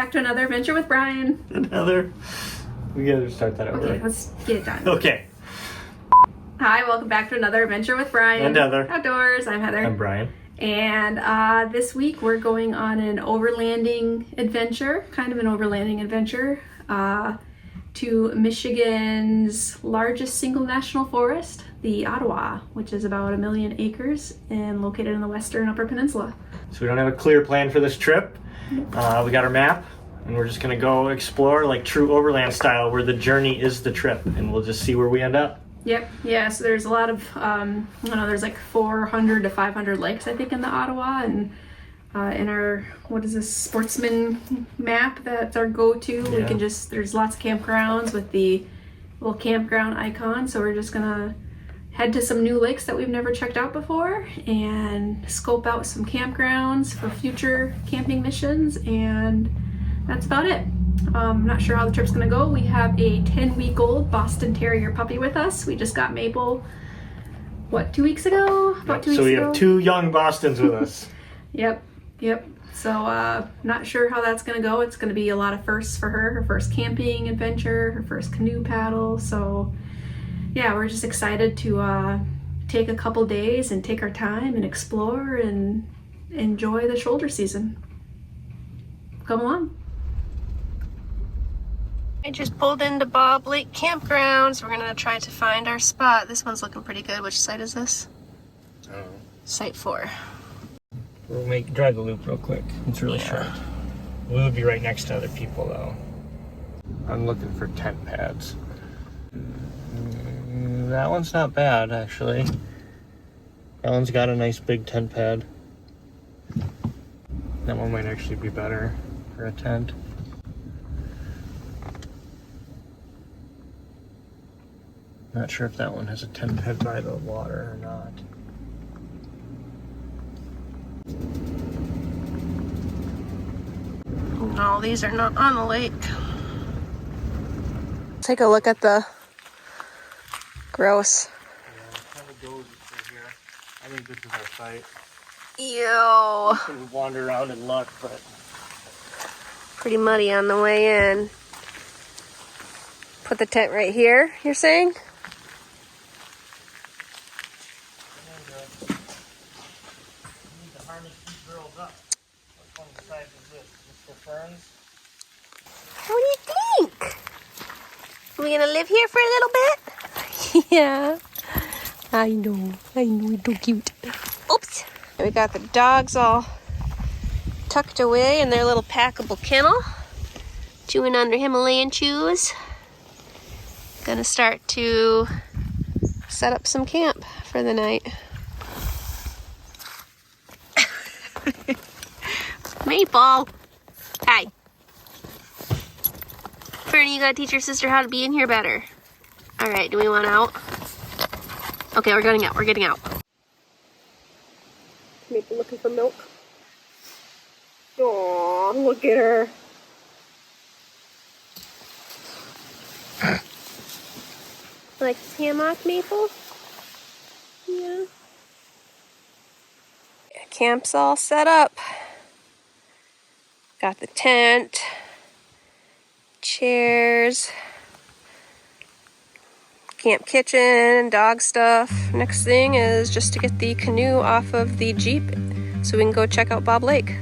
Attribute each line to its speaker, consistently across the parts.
Speaker 1: back to another adventure with Brian.
Speaker 2: We gotta start that over.
Speaker 1: Okay, let's get it done.
Speaker 2: Okay.
Speaker 1: Hi, welcome back to another adventure with Brian.
Speaker 2: And Heather.
Speaker 1: Outdoors. I'm Heather.
Speaker 2: I'm Brian.
Speaker 1: And this week we're going on an overlanding adventure, kind of an overlanding adventure, to Michigan's largest single national forest, the Ottawa, which is about 1 million acres and located in the western Upper Peninsula.
Speaker 2: So we don't have a clear plan for this trip. We got our map, and we're just gonna go explore like true overland style, where the journey is the trip, and we'll just see where we end up.
Speaker 1: Yep. Yeah. So there's a lot of, I don't know, there's like 400 to 500 lakes, I think, in the Ottawa, and in our, what is this, sportsman map, that's our go-to.
Speaker 2: Yeah.
Speaker 1: We can just, there's lots of campgrounds with the little campground icon. So we're just gonna head to some new lakes that we've never checked out before and scope out some campgrounds for future camping missions, and that's about it. I'm not sure how the trip's gonna go. We have a 10-week-old Boston Terrier puppy with us. We just got Maple, what, 2 weeks ago? About 2 weeks ago.
Speaker 2: So we have 2 young Bostons with us.
Speaker 1: Yep. So not sure how that's gonna go. It's gonna be a lot of firsts for her. Her first camping adventure, her first canoe paddle. So yeah, we're just excited to take a couple days and take our time and explore and enjoy the shoulder season. Come along. I just pulled into Bobcat Lake Campgrounds. We're gonna try to find our spot. This one's looking pretty good. Which site is this?
Speaker 2: Oh.
Speaker 1: Site 4.
Speaker 2: We'll drive the loop real quick. It's really short. We'll be right next to other people though. I'm looking for tent pads. That one's not bad actually. That one's got a nice big tent pad. That one might actually be better for a tent. Not sure if that one has a tent pad by the water or not.
Speaker 1: No, these are not on the lake. Take a look at the gross.
Speaker 2: Yeah, it kind of goes through here. I think this is our site.
Speaker 1: Ew.
Speaker 2: We can wander around and look, but
Speaker 1: Pretty muddy on the way in. Put the tent right here, you're saying? What do you think? Are we gonna live here for a little bit? Yeah. I know, it's so cute. Oops. We got the dogs all tucked away in their little packable kennel, chewing on their Himalayan chews. Gonna start to set up some camp for the night. Maple! Hi. Fernie, you gotta teach your sister how to be in here better. Alright, do we want out? Okay, we're getting out. Maple looking for milk. Aw, look at her. Like hammock, Maple? Yeah. Camp's all set up. Got the tent, chairs, camp kitchen, dog stuff. Next thing is just to get the canoe off of the Jeep so we can go check out Bobcat Lake.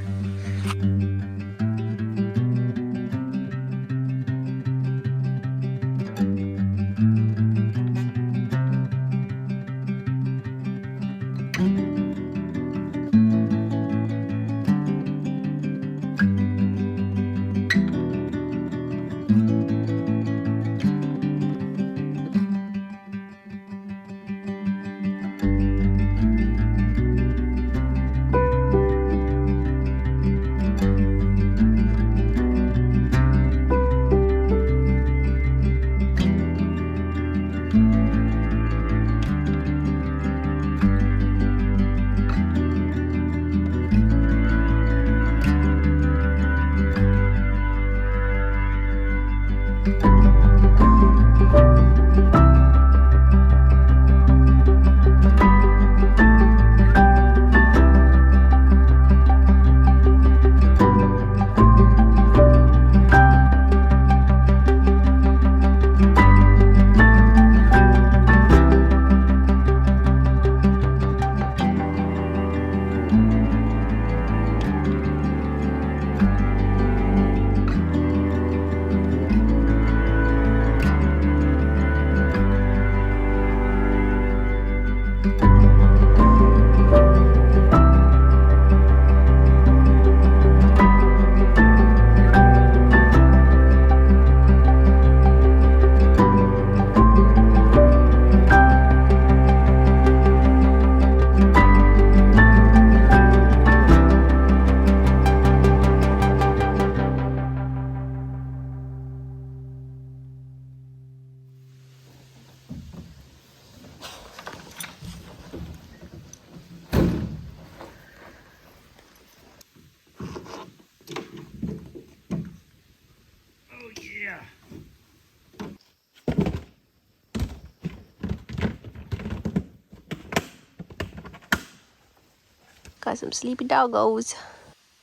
Speaker 1: Got some sleepy doggos.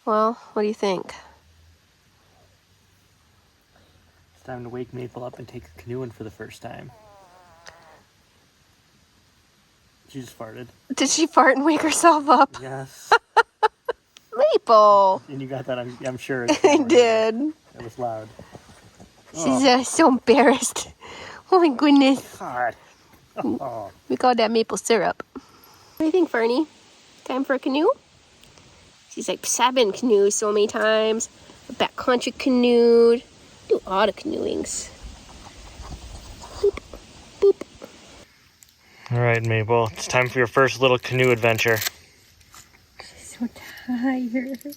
Speaker 1: Well, what do you think?
Speaker 2: It's time to wake Maple up and take her canoeing for the first time. She just farted.
Speaker 1: Did she fart and wake herself up?
Speaker 2: Yes.
Speaker 1: Maple!
Speaker 2: And you got that, I'm sure.
Speaker 1: I did.
Speaker 2: It was loud.
Speaker 1: She's so embarrassed. Oh my goodness.
Speaker 2: God. Oh.
Speaker 1: We called that maple syrup. What do you think, Fernie? Time for a canoe? She's like, I've been canoed so many times. Backcountry canoed. Do all the canoeings. Boop, boop.
Speaker 2: All right, Maple. It's time for your first little canoe adventure.
Speaker 1: She's so tired.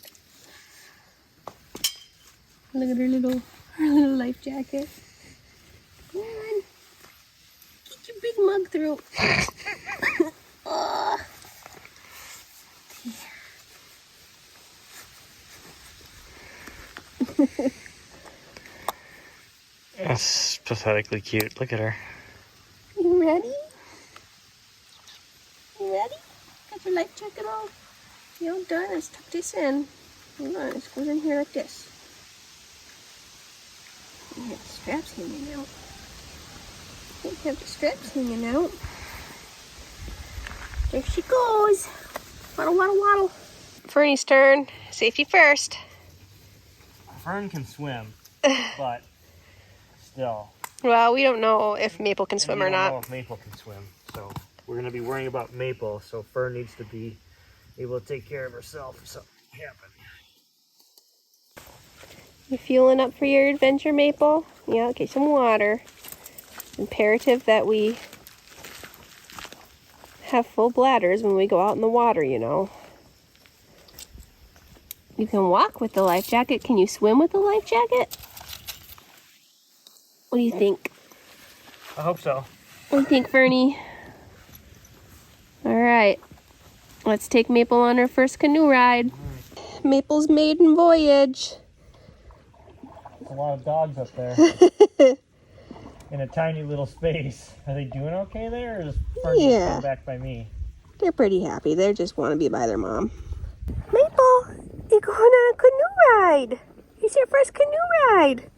Speaker 1: Look at her little life jacket. Come on. Get your big mug through. Oh.
Speaker 2: That's pathetically cute. Look at her.
Speaker 1: You ready? You ready? Got your life jacket on? You all done? Let's tuck this in. Hold on, it goes in here like this. You have the straps hanging out. You have the straps hanging out. There she goes. Waddle, waddle, waddle. Fernie's turn. Safety first.
Speaker 2: Fern can swim, but still.
Speaker 1: Well, we don't know if Maple can swim or
Speaker 2: We don't know
Speaker 1: not.
Speaker 2: if Maple can swim, so we're going to be worrying about Maple, so Fern needs to be able to take care of herself if something happens.
Speaker 1: You fueling up for your adventure, Maple? Yeah, get some water. Imperative that we have full bladders when we go out in the water, you know. You can walk with the life jacket. Can you swim with the life jacket? What do you think?
Speaker 2: I hope so.
Speaker 1: What do you think, Fernie? All right. Let's take Maple on her first canoe ride. Maple's maiden voyage.
Speaker 2: There's a lot of dogs up there. In a tiny little space. Are they doing okay there, or is Fern
Speaker 1: Yeah.
Speaker 2: go back by me?
Speaker 1: They're pretty happy. They just want to be by their mom. Maple, you're going on a canoe ride. It's your first canoe ride.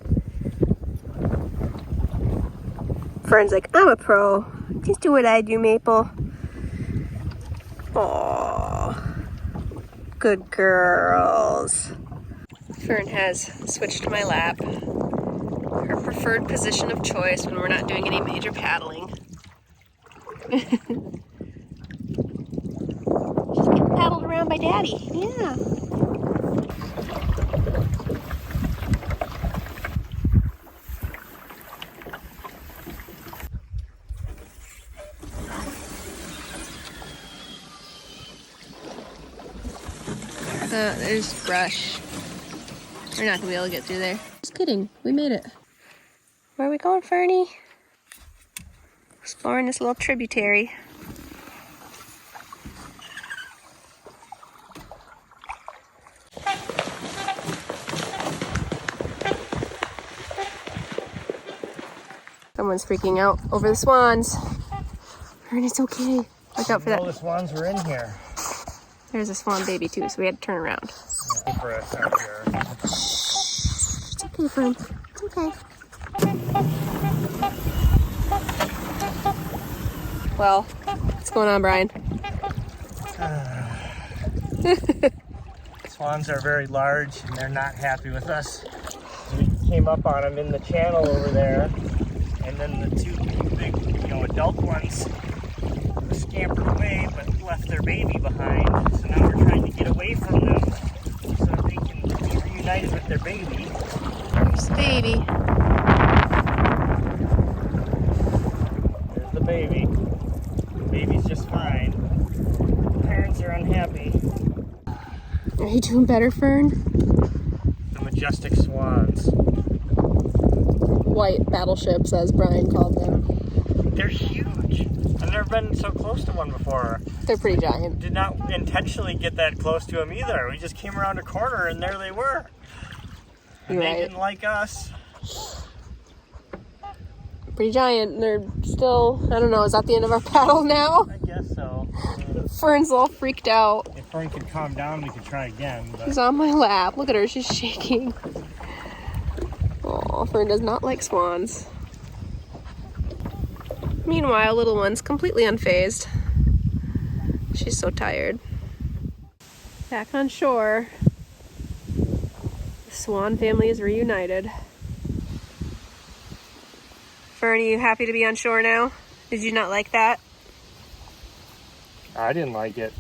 Speaker 1: Fern's like, I'm a pro. Just do what I do, Maple. Aww. Good girls. Fern has switched to my lap. Her preferred position of choice when we're not doing any major paddling. She's getting paddled around by Daddy. Yeah. There's brush. We're not gonna be able to get through there. Just kidding. We made it. Where are we going, Fernie? Exploring this little tributary. Someone's freaking out over the swans. Fern, it's okay. Watch out for that.
Speaker 2: All the swans were in here.
Speaker 1: There's a swan baby too, so we had to turn around.
Speaker 2: For us out here.
Speaker 1: It's okay, Fern. It's okay. Well, what's going on, Brian?
Speaker 2: Swans are very large and they're not happy with us. We came up on them in the channel over there, and then the two big, adult ones scampered away but left their baby behind. So now we're trying to get away from them so that they can be reunited with their baby.
Speaker 1: There's the baby.
Speaker 2: There's the baby. The baby's just fine. The parents are unhappy.
Speaker 1: Are you doing better, Fern?
Speaker 2: The majestic swans.
Speaker 1: White battleships, as Brian called them.
Speaker 2: They're huge. I've never been so close to one before.
Speaker 1: They're pretty giant.
Speaker 2: Did not intentionally get that close to them either. We just came around a corner and there they were. And
Speaker 1: You're
Speaker 2: they
Speaker 1: right.
Speaker 2: didn't like us.
Speaker 1: Pretty giant. They're still, I don't know, is that the end of our paddle now?
Speaker 2: I guess so.
Speaker 1: Fern's all freaked out.
Speaker 2: If Fern could calm down, we could try again. But...
Speaker 1: She's on my lap. Look at her, she's shaking. Oh, Fern does not like swans. Meanwhile, little one's completely unfazed. She's so tired. Back on shore. The swan family is reunited. Fern, are you happy to be on shore now? Did you not like that?
Speaker 2: I didn't like it.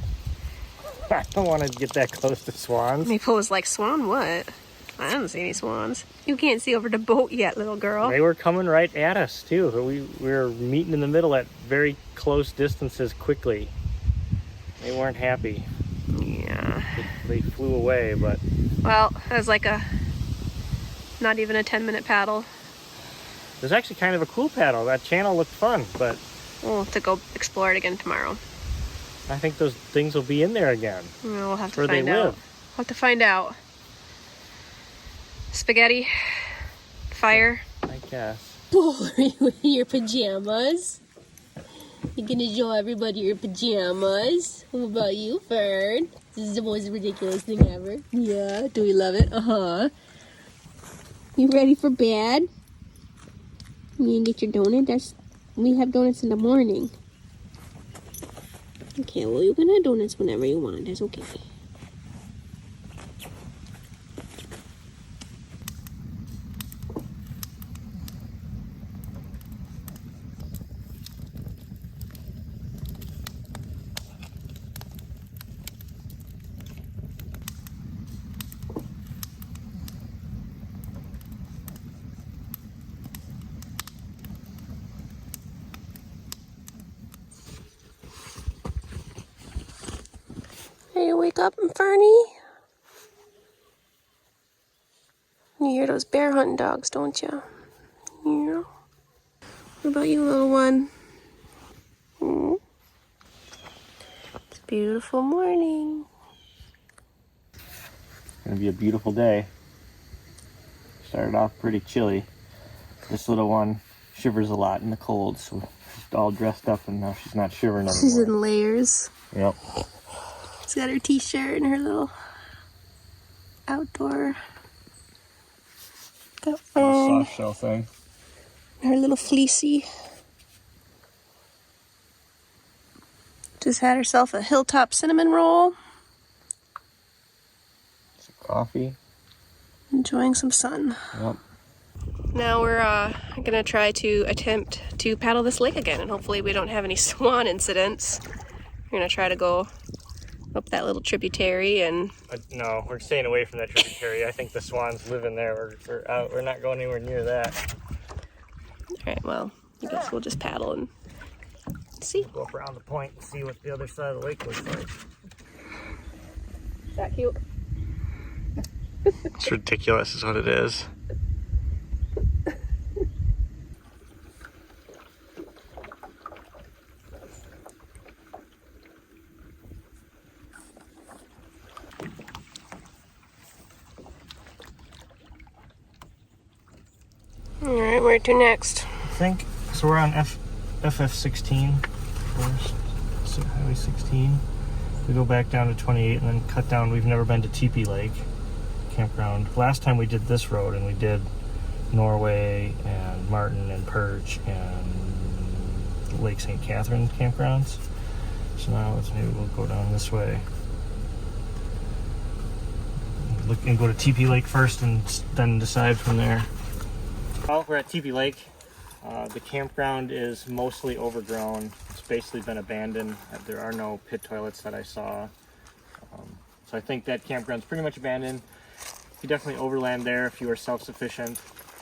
Speaker 2: I don't want to get that close to swans.
Speaker 1: Maple was like, swan what? I didn't see any swans. You can't see over the boat yet, little girl.
Speaker 2: They were coming right at us too. We were meeting in the middle at very close distances quickly. They weren't happy.
Speaker 1: Yeah.
Speaker 2: They flew away, but...
Speaker 1: Well, it was like not even a 10-minute paddle.
Speaker 2: It was actually kind of a cool paddle. That channel looked fun, but...
Speaker 1: We'll have to go explore it again tomorrow.
Speaker 2: I think those things will be in there again.
Speaker 1: We'll have to
Speaker 2: where
Speaker 1: find
Speaker 2: they
Speaker 1: out.
Speaker 2: live.
Speaker 1: We'll have to find out. Spaghetti? Fire?
Speaker 2: I guess.
Speaker 1: Oh, are you in your pajamas? You're gonna show everybody your pajamas? What about you, Fern? This is the most ridiculous thing ever. Yeah, do we love it? Uh-huh. You ready for bed? You gonna get your donut? We have donuts in the morning. Okay, well, you can have donuts whenever you want. That's okay. Hey, you wake up, Fernie? You hear those bear hunting dogs, don't you? Yeah. What about you, little one? Hmm? It's a beautiful morning.
Speaker 2: It's gonna be a beautiful day. Started off pretty chilly. This little one shivers a lot in the cold, so she's all dressed up and now she's not shivering anymore.
Speaker 1: She's in layers.
Speaker 2: Yep.
Speaker 1: She's got her t-shirt and her little outdoor
Speaker 2: Soft shell thing.
Speaker 1: her little fleecy. Just had herself a hilltop cinnamon roll.
Speaker 2: Some coffee.
Speaker 1: Enjoying some sun.
Speaker 2: Yep.
Speaker 1: Now we're gonna try to attempt to paddle this lake again, and hopefully we don't have any swan incidents. We're gonna try to go up that little tributary and...
Speaker 2: No, we're staying away from that tributary. I think the swans live in there. We're not going anywhere near that.
Speaker 1: Alright, well, I guess we'll just paddle and see.
Speaker 2: Go up around the point and see what the other side of the lake looks like.
Speaker 1: Is that cute?
Speaker 2: It's ridiculous is what it is.
Speaker 1: Alright, where to next?
Speaker 2: I think, so we're on FF16 first, so Highway 16. We go back down to 28 and then cut down. We've never been to Teepee Lake Campground. Last time we did this road and we did Norway and Martin and Perch and Lake St. Catherine campgrounds. So now maybe we'll go down this way. Look and go to Teepee Lake first and then decide from there. Well, we're at Teepee Lake. The campground is mostly overgrown. It's basically been abandoned. There are no pit toilets that I saw. So I think that campground's pretty much abandoned. You definitely overland there if you are self-sufficient.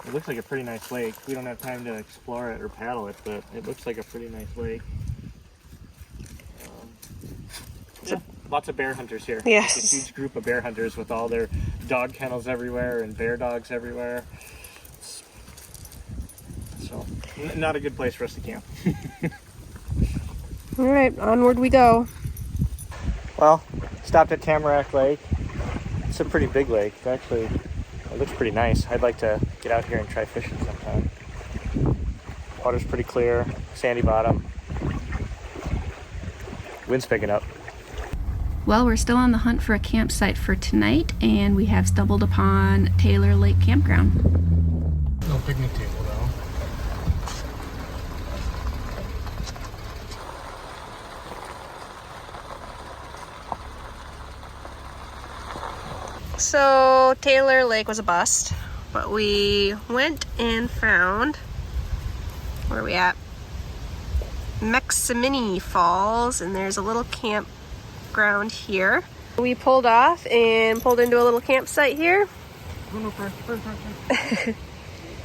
Speaker 2: It looks like a pretty nice lake. We don't have time to explore it or paddle it, but it looks like a pretty nice lake. Yeah, lots of bear hunters here.
Speaker 1: Yes.
Speaker 2: It's a huge group of bear hunters with all their dog kennels everywhere and bear dogs everywhere. So, not a good place for us to camp.
Speaker 1: All right, onward we go.
Speaker 2: Well, stopped at Tamarack Lake. It's a pretty big lake. Actually, it looks pretty nice. I'd like to get out here and try fishing sometime. Water's pretty clear, sandy bottom. Wind's picking up.
Speaker 3: Well, we're still on the hunt for a campsite for tonight, and we have stumbled upon Taylor Lake Campground.
Speaker 2: No picnic table though.
Speaker 1: So Taylor Lake was a bust, but we went and found, where are we at? Mex-I-Mine Falls, and there's a little campground here. We pulled off and pulled into a little campsite here.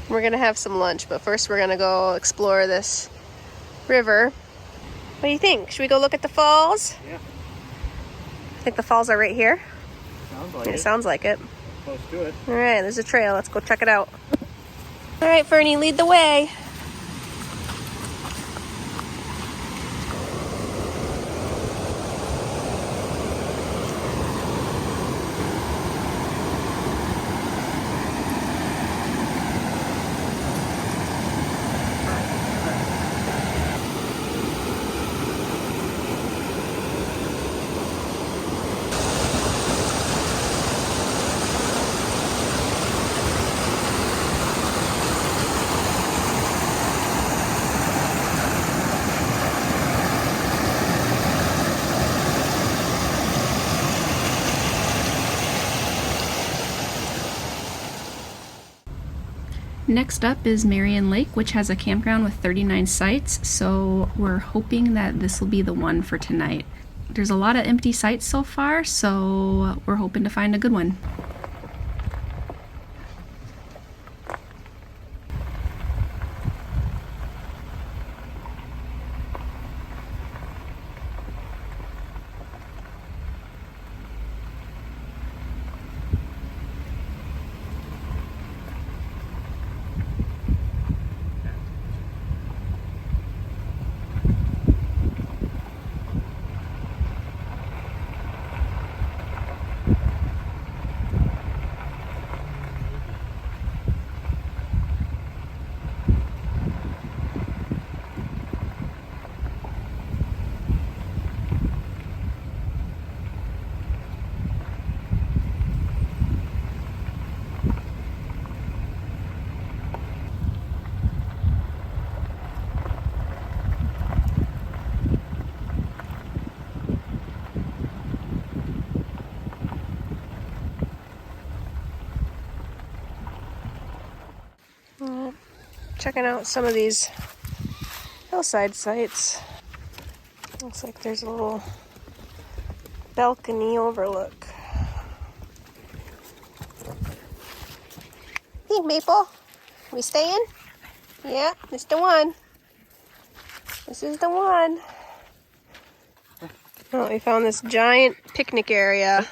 Speaker 1: We're gonna have some lunch, but first we're gonna go explore this river. What do you think? Should we go look at the falls?
Speaker 2: Yeah.
Speaker 1: I think the falls are right here.
Speaker 2: Sounds like
Speaker 1: It sounds like it.
Speaker 2: Close to it.
Speaker 1: All right, there's a trail. Let's go check it out. All right, Fernie, lead the way.
Speaker 3: Next up is Marion Lake, which has a campground with 39 sites, so we're hoping that this will be the one for tonight. There's a lot of empty sites so far, so we're hoping to find a good one.
Speaker 1: Checking out some of these hillside sites. Looks like there's a little balcony overlook. Hey, Maple, we staying? Yeah, it's the one. This is the one. Oh, we found this giant picnic area.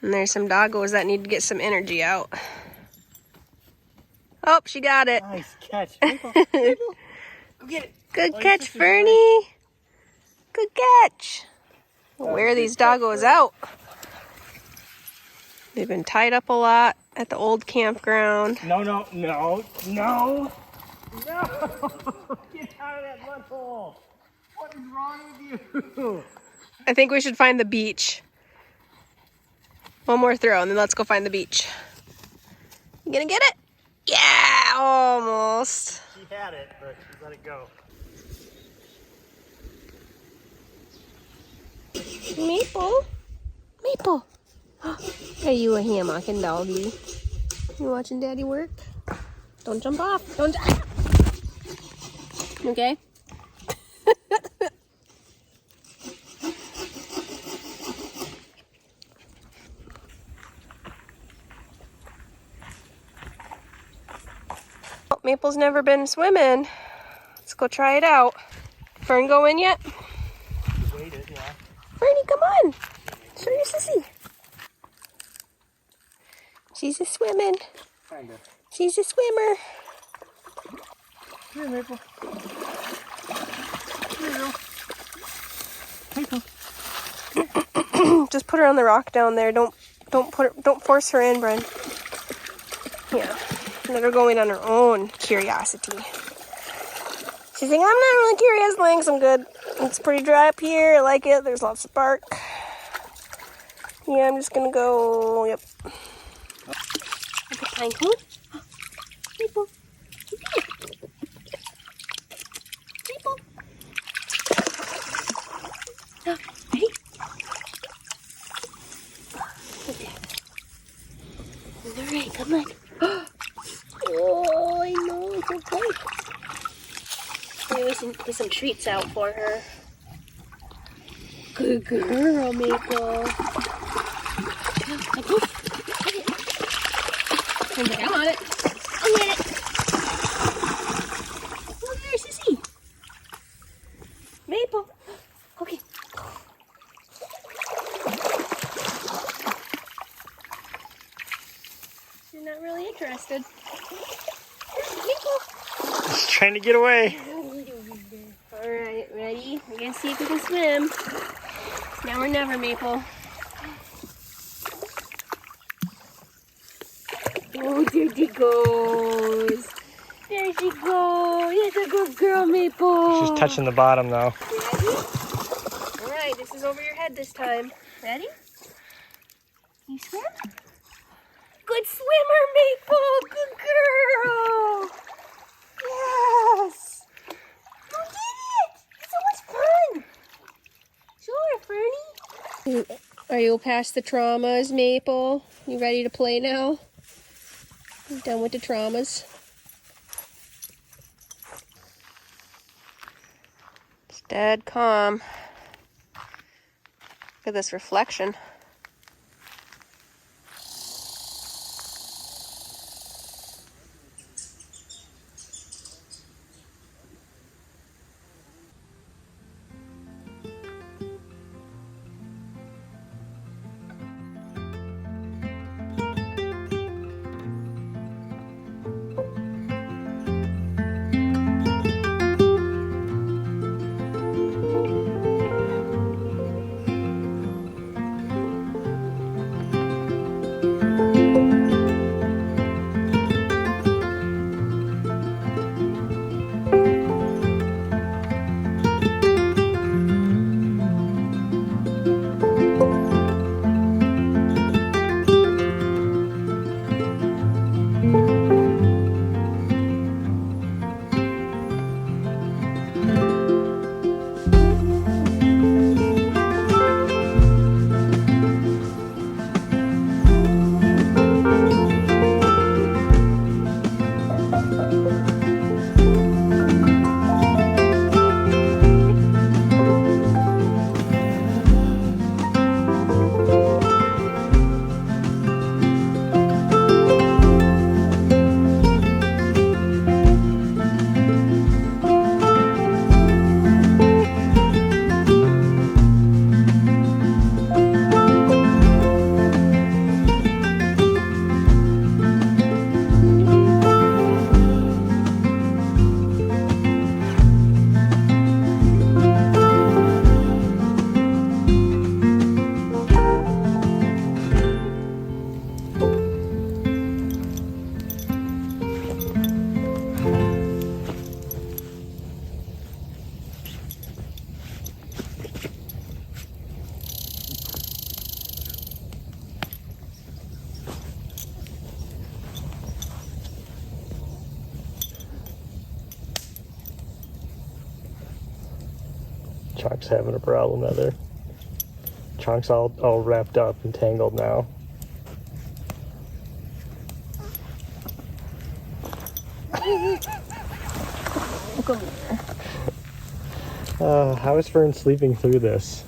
Speaker 1: And there's some doggos that need to get some energy out. Oh, she got it.
Speaker 2: Nice catch. Go get it.
Speaker 1: Good catch, Fernie. Good catch. We'll wear these doggos out. They've been tied up a lot at the old campground.
Speaker 2: No. Get out of that mud hole. What is wrong with you?
Speaker 1: I think we should find the beach. One more throw, and then let's go find the beach. You gonna get it? Yeah, almost.
Speaker 2: She had it, but she let it go.
Speaker 1: Maple. Are you a hammocking doggy? You watching Daddy work? Don't jump off. Don't. Okay. Maple's never been swimming. Let's go try it out. Fern go in yet?
Speaker 2: She waited, yeah.
Speaker 1: Fernie, come on. Show your sissy. She's a swimming.
Speaker 2: Kinda.
Speaker 1: She's a swimmer.
Speaker 2: Here, Maple. Here you go.
Speaker 1: Just put her on the rock down there. Don't force her in, Bren. Yeah. Let her go in on her own curiosity. She's saying, I'm not really curious, thanks, I'm good. It's pretty dry up here, I like it, there's lots of bark. Yeah, I'm just gonna go, yep. I put pine cone. Maple. Maple. Oh, ready? Good there. All right, come on. Oh, I know, it's okay. Maybe we can get some treats out for her. Good girl, Maple. I'm on it. I'll get it. Look here, sissy. Maple. Okay. You're not really interested. Maple.
Speaker 2: Just trying to get away.
Speaker 1: Alright, ready? We're gonna see if we can swim. Now or never, Maple. Oh, there she goes. There she goes. That's a good girl, Maple.
Speaker 2: She's touching the bottom though.
Speaker 1: Ready? Alright, this is over your head this time. Ready? Can you swim? Good swimmer, Maple. Good girl. Yes. You did it. It's so much fun. Sure, Fernie. Are you past the traumas, Maple? You ready to play now? You done with the traumas? It's dead calm. Look at this reflection.
Speaker 2: Chunk's having a problem out there. Chunk's all wrapped up and tangled now.
Speaker 1: Come here.
Speaker 2: How is Fern sleeping through this?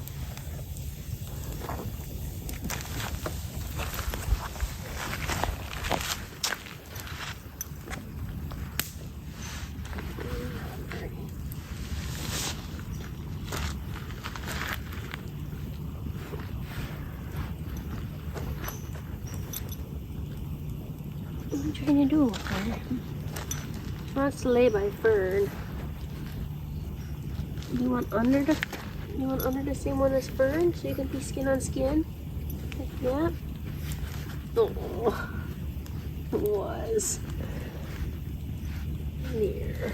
Speaker 1: What are you trying to do with her? She wants to lay by Fern. You want under the same one as Fern so you can be skin on skin? Like that? Oh, it was. There.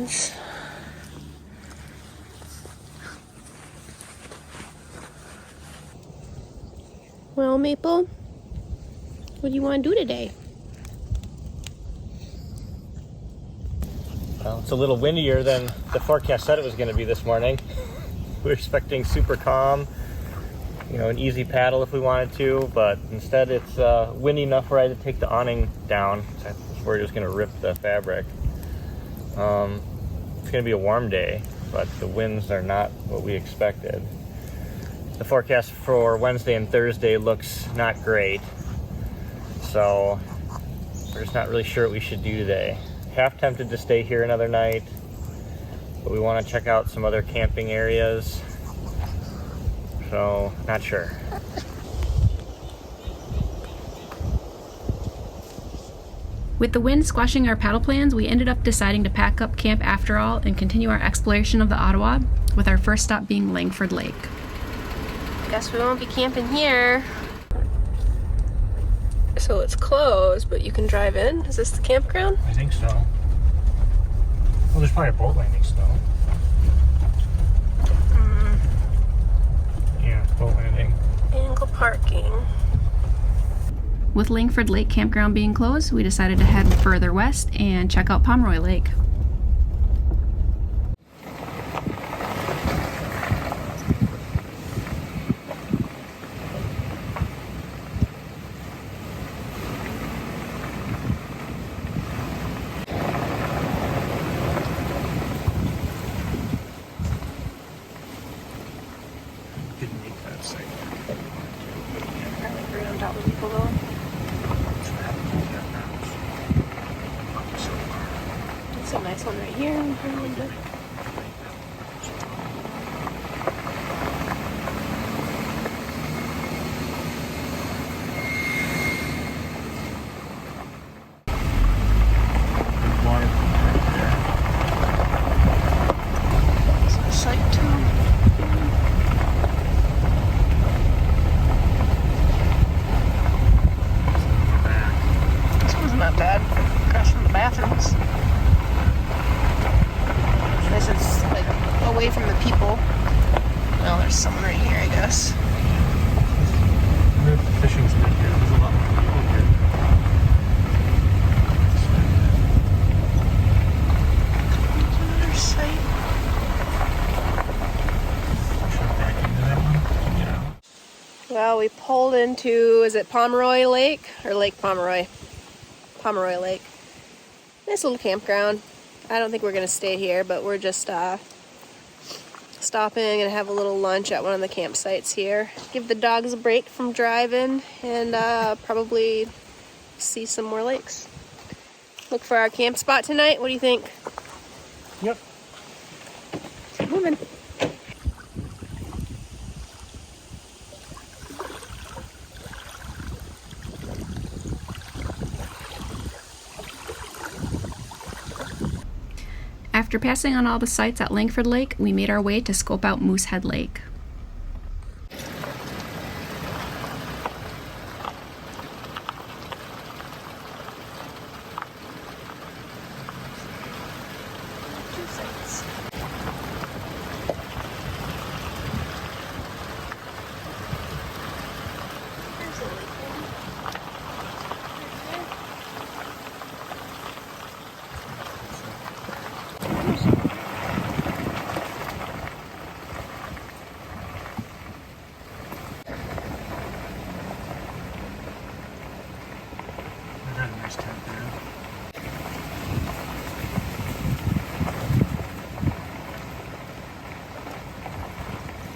Speaker 1: winds. Well, Maple, what do you want to do today?
Speaker 2: Well, it's a little windier than the forecast said it was going to be this morning. We were expecting super calm, you know, an easy paddle if we wanted to, but instead it's windy enough where I had to take the awning down. I was worried it was going to rip the fabric. It's going to be a warm day, but the winds are not what we expected. The forecast for Wednesday and Thursday looks not great, so we're just not really sure what we should do today. Half tempted to stay here another night, but we want to check out some other camping areas, so not sure.
Speaker 3: With the wind squashing our paddle plans, we ended up deciding to pack up camp after all and continue our exploration of the Ottawa, with our first stop being Langford Lake.
Speaker 1: Guess we won't be camping here. So it's closed, but you can drive in. Is this the campground?
Speaker 2: I think so. Well, there's probably a boat landing still. Yeah, boat landing.
Speaker 1: Angle parking.
Speaker 3: With Langford Lake Campground being closed, we decided to head further west and check out Pomeroy Lake.
Speaker 2: Didn't make that site.
Speaker 1: Probably right on top of people though. It's a nice one right here. This is like away from the people. Well, there's someone right here, I guess.
Speaker 2: The fishing's been here. There's a lot more people here.
Speaker 1: Another site.
Speaker 2: Shove back into that one. Yeah.
Speaker 1: Well, we pulled into, is it Pomeroy Lake or Lake Pomeroy? Pomeroy Lake. Nice little campground. I don't think we're going to stay here, but we're just stopping and have a little lunch at one of the campsites here. Give the dogs a break from driving and probably see some more lakes. Look for our camp spot tonight. What do you think?
Speaker 2: Yep.
Speaker 1: Keep moving.
Speaker 3: After passing on all the sites at Langford Lake, we made our way to scope out Moosehead Lake.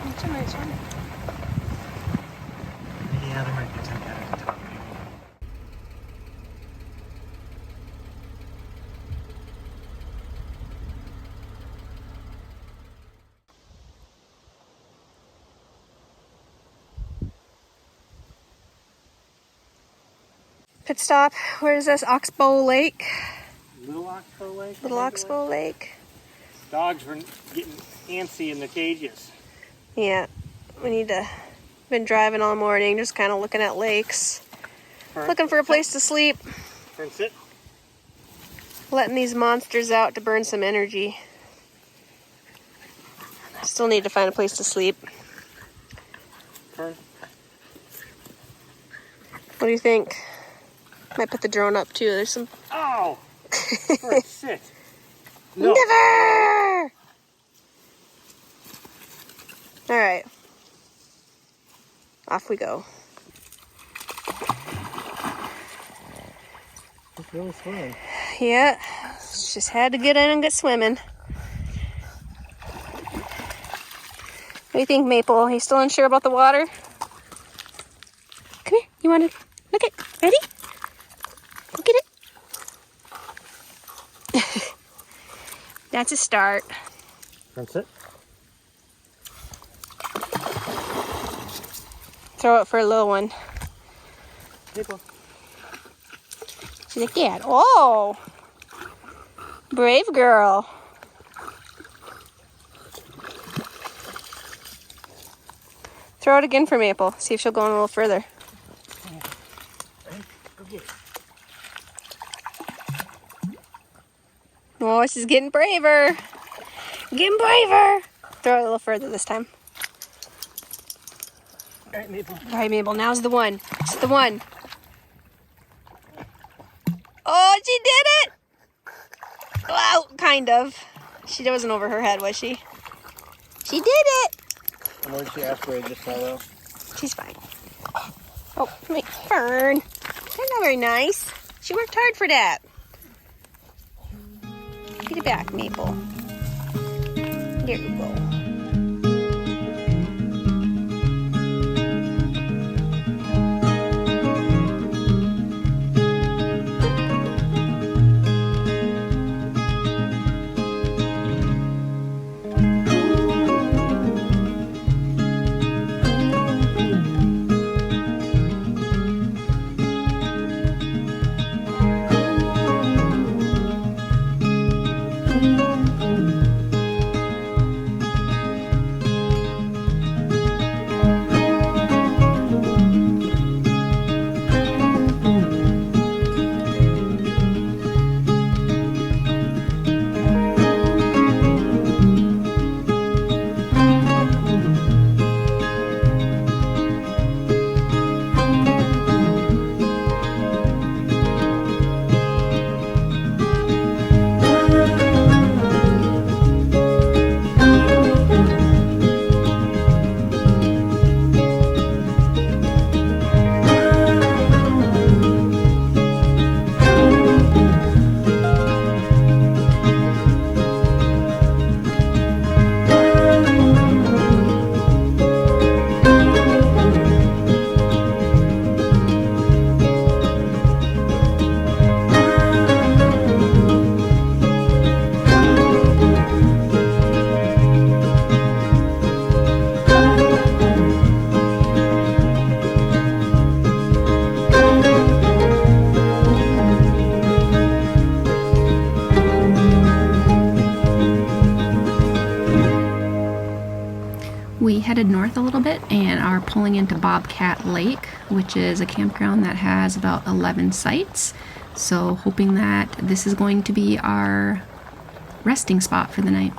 Speaker 1: That's a nice one.
Speaker 2: Yeah, there might be a tent at the top maybe.
Speaker 1: Pit stop. Where is this? Oxbow Lake?
Speaker 2: Little Oxbow Lake?
Speaker 1: Little Oxbow Lake.
Speaker 2: Dogs were getting antsy in the cages.
Speaker 1: Yeah. We need to... Been driving all morning, just kind of looking at lakes. Looking for a place to sleep.
Speaker 2: Turn sit.
Speaker 1: letting these monsters out to burn some energy. I still need to find a place to sleep.
Speaker 2: Turn.
Speaker 1: What do you think? Might put the drone up too. There's some.
Speaker 2: Oh! Sit. No.
Speaker 1: Never! Alright. Off we go.
Speaker 2: It's really swimming.
Speaker 1: Yeah. Just had to get in and get swimming. What do you think, Maple? Are you still unsure about the water? Come here. You want to look at? Ready? Look at it. That's a start.
Speaker 2: That's it.
Speaker 1: Throw it for a little one.
Speaker 2: Maple.
Speaker 1: She's like, Dad. Oh! Brave girl. Throw it again for Maple. See if she'll go in a little further.
Speaker 2: Go get it.
Speaker 1: Oh, she's getting braver. Getting braver. Throw it a little further this time.
Speaker 2: All right, Maple.
Speaker 1: All right, Mabel, now's the one. It's the one. Oh, she did it! Well, kind of. She wasn't over her head, was she? She did it!
Speaker 2: And where'd she aspirate just now, though?
Speaker 1: She's fine. Oh, my Fern. That's not very nice. She worked hard for that. Get it back, Maple. There you go.
Speaker 3: We headed north a little bit and are pulling into Bobcat Lake, which is a campground that has about 11 sites. So hoping that this is going to be our resting spot for the night.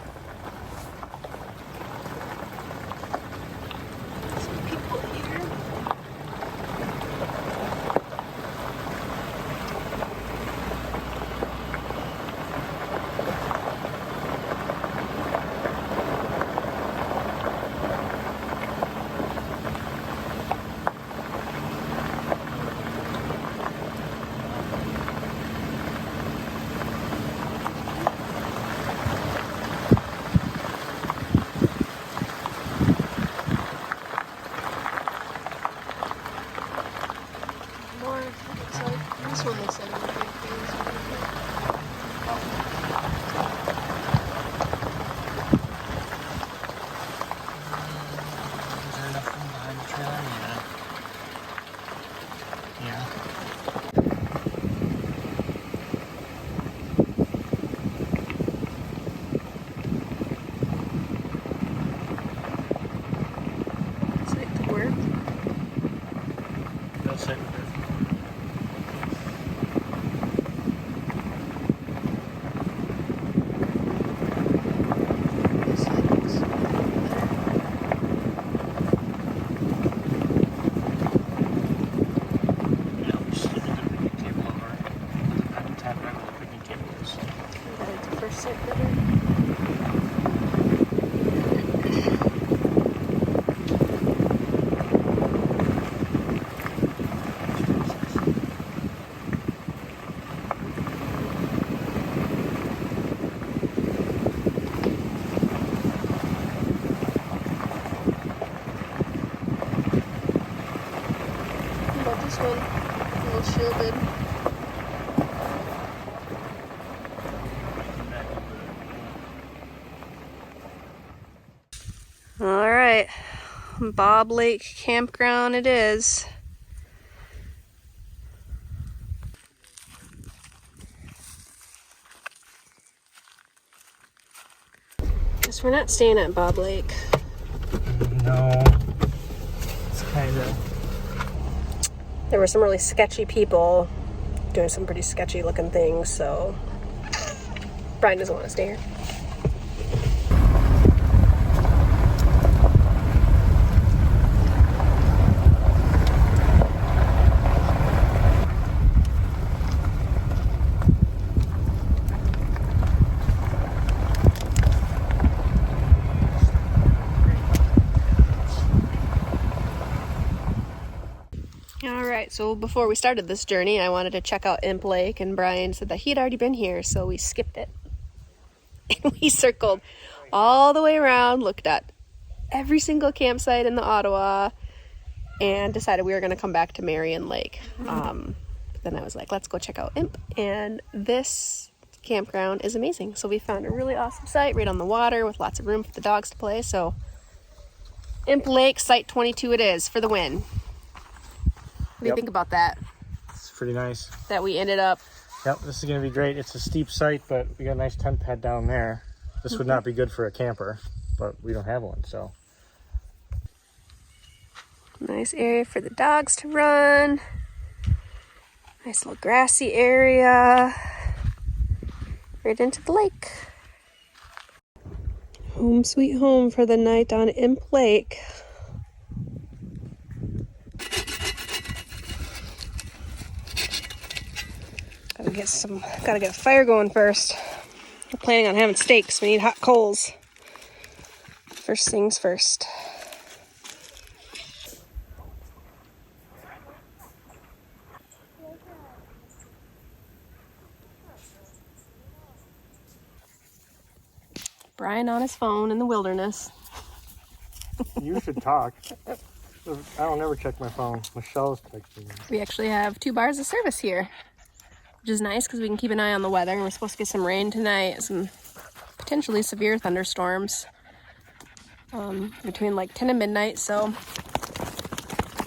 Speaker 1: this one. A little shielded. All right, Bob Lake Campground it is. Guess we're not staying at Bob Lake.
Speaker 2: No. It's kind of...
Speaker 1: There were some really sketchy people doing some pretty sketchy looking things, so Brian doesn't want to stay here. Alright, so before we started this journey, I wanted to check out Imp Lake, and Brian said that he'd already been here, so we skipped it. And we circled all the way around, looked at every single campsite in the Ottawa, and decided we were going to come back to Marion Lake. But then I was like, let's go check out Imp, and this campground is amazing. So we found a really awesome site right on the water with lots of room for the dogs to play, so Imp Lake, Site 22 it is, for the win. What do you think about that?
Speaker 2: It's pretty nice.
Speaker 1: That we ended up...
Speaker 2: Yep, this is going to be great. It's a steep site, but we got a nice tent pad down there. This would not be good for a camper, but we don't have one, so.
Speaker 1: Nice area for the dogs to run. Nice little grassy area. Right into the lake. Home sweet home for the night on Imp Lake. Gotta get a fire going first. We're planning on having steaks. We need hot coals. First things first. Brian on his phone in the wilderness.
Speaker 2: You should talk. I don't ever check my phone. Michelle's texting me.
Speaker 1: We actually have 2 bars of service here, which is nice because we can keep an eye on the weather. And we're supposed to get some rain tonight, some potentially severe thunderstorms between like 10 and midnight. So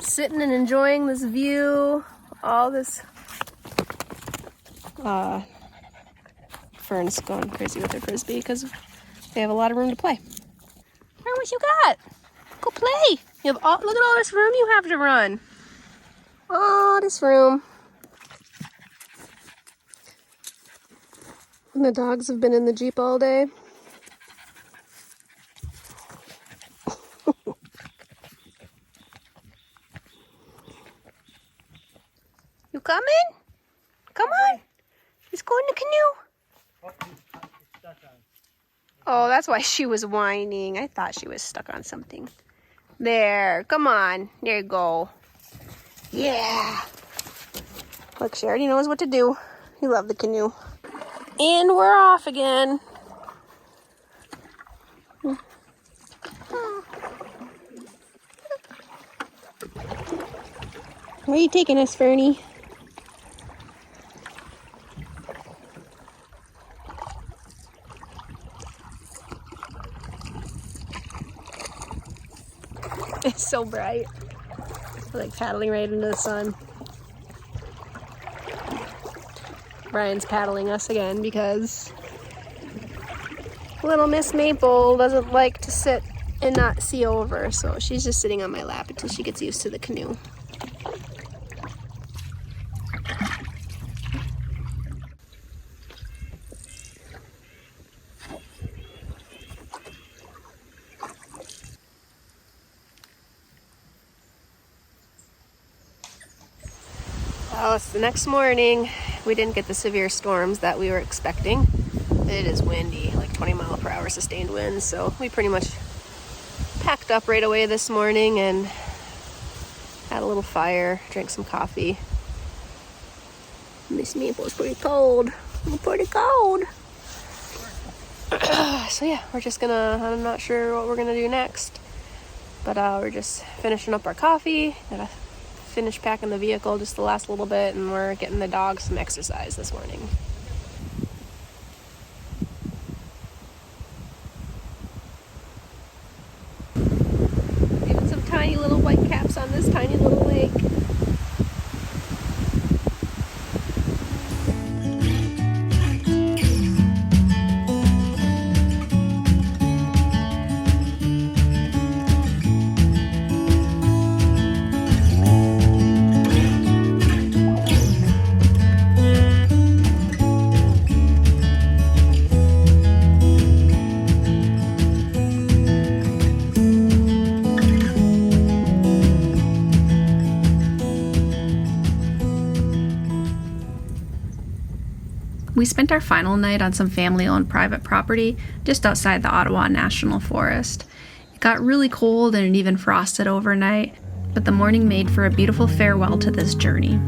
Speaker 1: sitting and enjoying this view, all this Fern's going crazy with her frisbee because they have a lot of room to play. Fern, what you got? Go play. You have look at all this room you have to run. Oh, this room. And the dogs have been in the Jeep all day. You coming? Come on. Let's go in the canoe. Oh, that's why she was whining. I thought she was stuck on something. There. Come on. There you go. Yeah. Look, she already knows what to do. You love the canoe. And we're off again. Where are you taking us, Fernie? It's so bright. We're like paddling right into the sun. Brian's paddling us again because little Miss Maple doesn't like to sit and not see over, so she's just sitting on my lap until she gets used to the canoe. Oh, it's the next morning. We didn't get the severe storms that we were expecting. It is windy, like 20-mile-per-hour sustained winds, so we pretty much packed up right away this morning and had a little fire, drank some coffee. Miss Maple's pretty cold. Pretty cold. So yeah, we're just I'm not sure what we're gonna do next, but we're just finishing up our coffee. Gotta finished packing the vehicle just the last little bit, and we're getting the dogs some exercise this morning. Giving some tiny little white caps on this tiny little lake.
Speaker 3: We spent our final night on some family-owned private property just outside the Ottawa National Forest. It got really cold and it even frosted overnight, but the morning made for a beautiful farewell to this journey.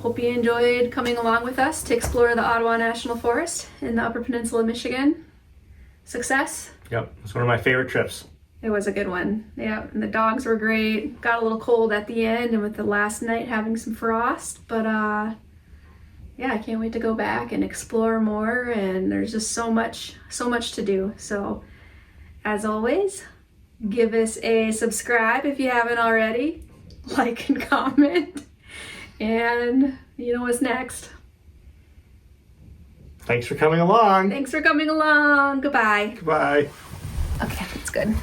Speaker 3: Hope you enjoyed coming along with us to explore the Ottawa National Forest in the Upper Peninsula, Michigan. Success?
Speaker 2: Yep, it's one of my favorite trips.
Speaker 3: It was a good one. Yeah, and the dogs were great. Got a little cold at the end and with the last night having some frost, but yeah, I can't wait to go back and explore more, and there's just so much to do. So as always, give us a subscribe if you haven't already, like and comment, and you know what's next.
Speaker 2: Thanks for coming along.
Speaker 3: Thanks for coming along. Goodbye.
Speaker 2: Goodbye.
Speaker 3: Okay, that's good.